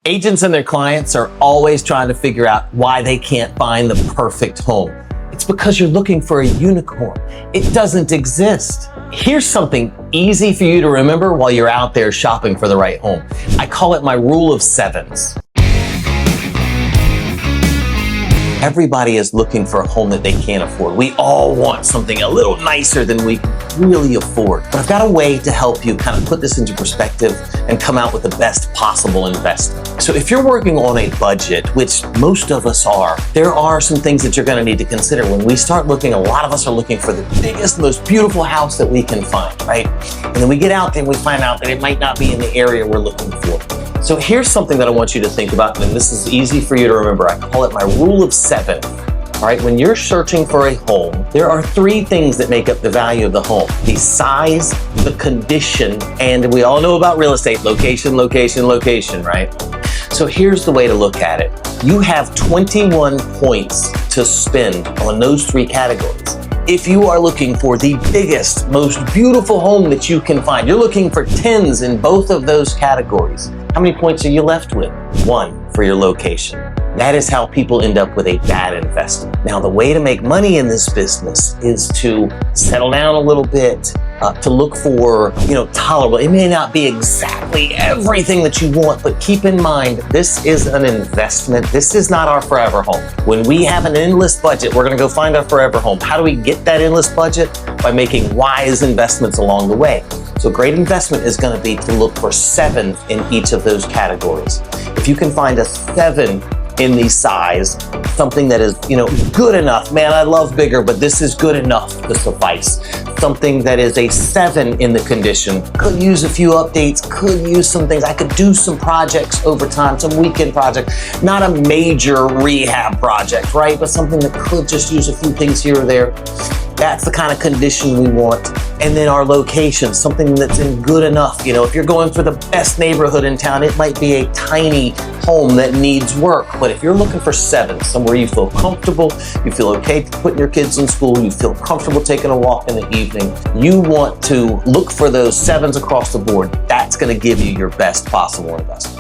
Agents and their clients are always trying to figure out why they can't find the perfect home. It's because you're looking for a unicorn. It doesn't exist. Here's something easy for you to remember while you're out there shopping for the right home. I call it my rule of sevens. Everybody is looking for a home that they can't afford. We all want something a little nicer than we can really afford. But I've got a way to help you kind of put this into perspective and come out with the best possible investment. So if you're working on a budget, which most of us are, there are some things that you're going to need to consider. When we start looking, a lot of us are looking for the biggest, most beautiful house that we can find, right? And then we get out there and we find out that it might not be in the area we're looking for. So here's something that I want you to think about, and this is easy for you to remember. I call it my rule of seven. All right, when you're searching for a home, there are three things that make up the value of the home: the size, the condition, and we all know about real estate, location, location, location, right? So here's the way to look at it. You have 21 points to spend on those three categories. If you are looking for the biggest, most beautiful home that you can find, you're looking for 10s in both of those categories. How many points are you left with? 1 for your location. That is how people end up with a bad investment. Now, the way to make money in this business is to settle down a little bit, to look for, tolerable. It may not be exactly everything that you want, but keep in mind, this is an investment. This is not our forever home. When we have an endless budget, we're gonna go find our forever home. How do we get that endless budget? By making wise investments along the way. So great investment is gonna be to look for 7 in each of those categories. If you can find a 7 in the size, something that is, good enough. Man, I love bigger, but this is good enough to suffice. Something that is a 7 in the condition. Could use a few updates, could use some things. I could do some projects over time, some weekend projects. Not a major rehab project, right? But something that could just use a few things here or there. That's the kind of condition we want. And then our location, something that's in good enough. If you're going for the best neighborhood in town, it might be a tiny home that needs work. But if you're looking for 7, somewhere you feel comfortable, you feel okay putting your kids in school, you feel comfortable taking a walk in the evening, you want to look for those 7s across the board. That's going to give you your best possible investment.